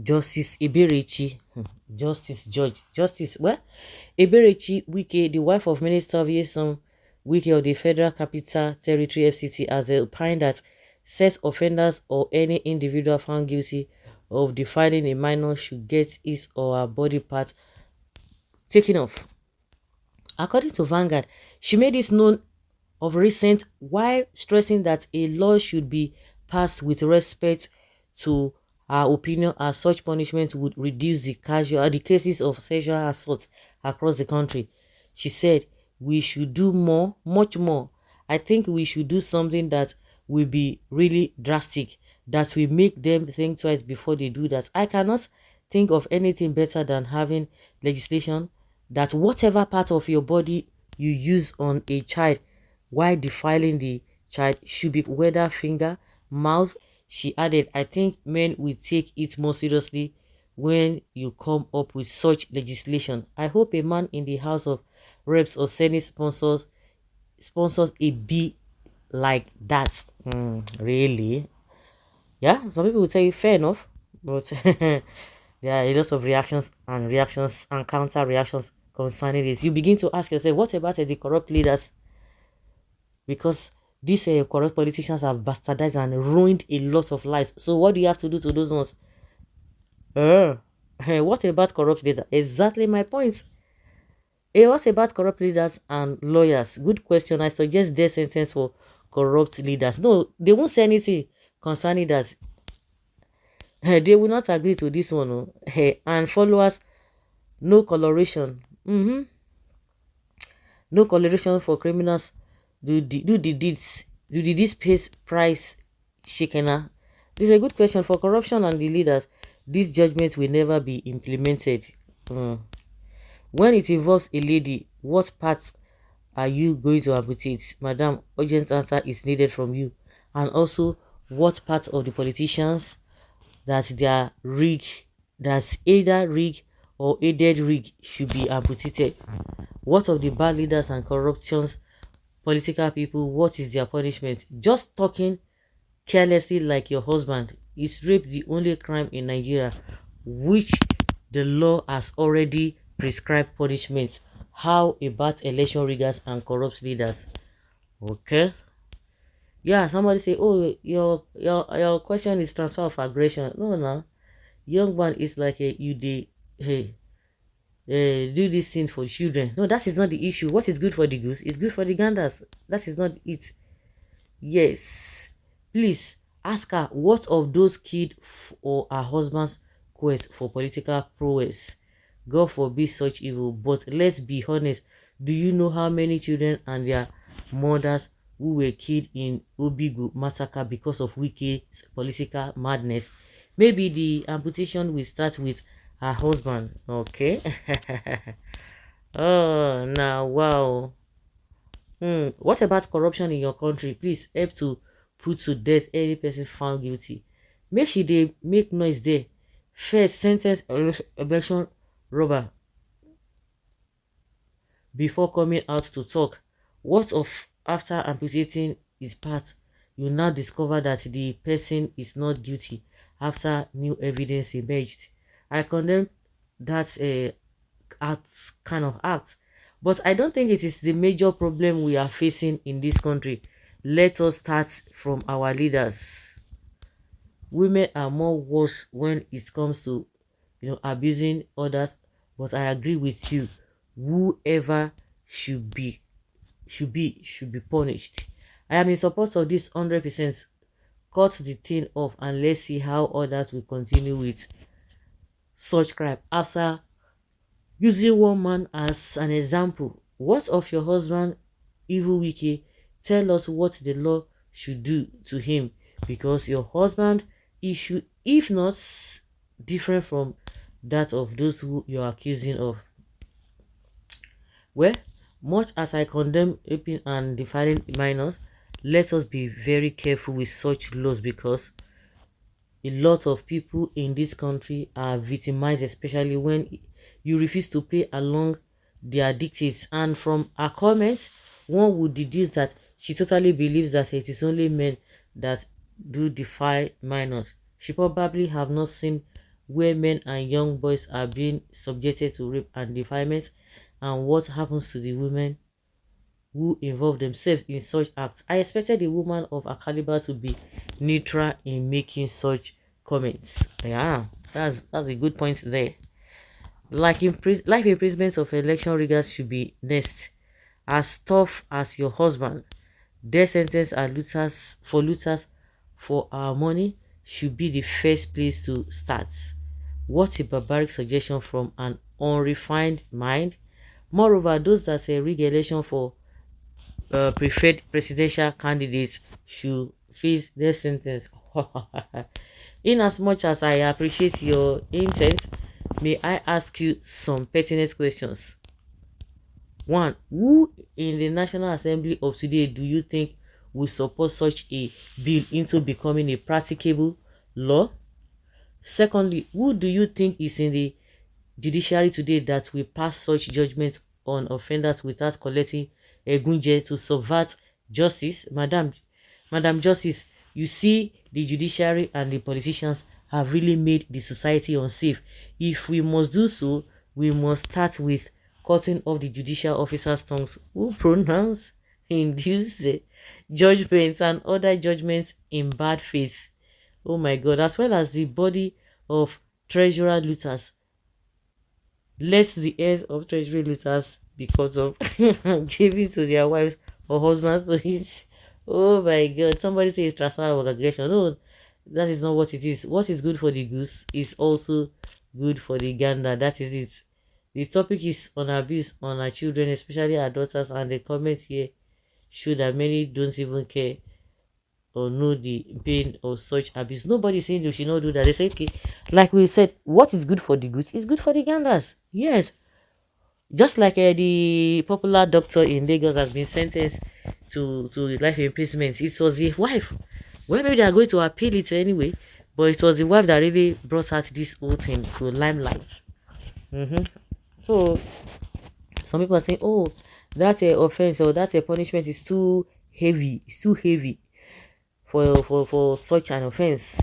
Justice Eberechi, well, Eberechi Wike, the wife of Minister of Yesom Wike of the Federal Capital Territory FCT, has opined that sex offenders or any individual found guilty of defiling a minor should get his or her body part taken off. According to Vanguard, she made this known of recent while stressing that a law should be passed with respect to her opinion, as such punishment would reduce the cases of sexual assault across the country. She said, "We should do more, much more. I think we should do something that will be really drastic, that will make them think twice before they do that. I cannot think of anything better than having legislation that whatever part of your body you use on a child while defiling the child should be whether finger, mouth." She added, "I think men will take it more seriously when you come up with such legislation. I hope a man in the House of Reps or Senate sponsors a bill like that." Really? Yeah, some people would say fair enough, but there are a lot of reactions and counter reactions concerning this. You begin to ask yourself, what about the corrupt leaders? Because these corrupt politicians have bastardized and ruined a lot of lives. So what do you have to do to those ones? What about corrupt leaders? Exactly my point. What about corrupt leaders and lawyers? Good question. I suggest death sentence for corrupt leaders. No, they won't say anything concerning that. They will not agree to this one. Oh. And followers, no coloration. No coloration for criminals. Do the deeds pays price shikena? This is a good question. For corruption and the leaders, this judgment will never be implemented. When it involves a lady, what part are you going to amputate? Madam, urgent answer is needed from you. And also, what part of the politicians that they are that's either rig or aided rig, should be amputated? What of the bad leaders and corruptions, political people, what is their punishment? Just talking carelessly like your husband, is rape the only crime in Nigeria which the law has already prescribed punishments? How about election riggers and corrupt leaders? Okay. Yeah, somebody say, oh, your question is transfer of aggression. No. Young man is like hey, do this thing for children. No, that is not the issue. What is good for the goose is good for the ganders. That is not it. Yes, please ask her, what of those killed or her husband's quest for political prowess? God forbid such evil. But let's be honest, do you know how many children and their mothers who were killed in Obigu massacre because of Wike's political madness? Maybe the amputation will start with her husband. Okay. Oh, now wow. What about corruption in your country? Please help to put to death any person found guilty. Make sure they make noise there. First, sentence election robber before coming out to talk. What of after amputating his part, you now discover that the person is not guilty after new evidence emerged? I condemn that kind of act, but I don't think it is the major problem we are facing in this country. Let us start from our leaders. Women are more worse when it comes to abusing others, but I agree with you. Whoever should be punished. I am in support of this 100%. Cut the thing off and let's see how others will continue with such crime after using one man as an example. What of your husband, evil Wike? Tell us what the law should do to him, because your husband issue, if not different from that of those who you are accusing of. Well, much as I condemn raping and defiling minors, let us be very careful with such laws, because a lot of people in this country are victimized, especially when you refuse to play along their dictates. And from her comments, one would deduce that she totally believes that it is only men that do defy minors. She probably have not seen where men and young boys are being subjected to rape and defilement, and what happens to the women who involve themselves in such acts. I expected a woman of a caliber to be neutral in making such comments. Yeah, that's a good point there. Like life imprisonment of election riggers should be next. As tough as your husband, death sentence are looters for our money should be the first place to start. What a barbaric suggestion from an unrefined mind. Moreover, those that say rig election for preferred presidential candidates should face death sentence. In as much as I appreciate your intent, may I ask you some pertinent questions? One, who in the National Assembly of today do you think will support such a bill into becoming a practicable law? Secondly, who do you think is in the judiciary today that will pass such judgment on offenders without collecting a gunje to subvert justice? Madam Justice, you see, the judiciary and the politicians have really made the society unsafe. If we must do so, we must start with cutting off the judicial officers' tongues who pronounce, induce judgments and other judgments in bad faith. Oh my God, as well as the body of treasurer looters. Let the heirs of treasury looters because of giving to their wives or husbands to eat. Oh my God, somebody says transfer aggression. No, that is not what it is. What is good for the goose is also good for the gander. That is it. The topic is on abuse on our children, especially our daughters, and the comments here show that many don't even care or know the pain of such abuse. Nobody is saying you should not do that. They say, okay, like we said, what is good for the goose is good for the ganders. Yes, just like the popular doctor in Lagos has been sentenced to life imprisonment. It was the wife. Well, maybe they are going to appeal it anyway, but it was the wife that really brought out this whole thing to limelight. So some people are saying, oh, that's a offense or that's a punishment is too heavy. It's too heavy for such an offense.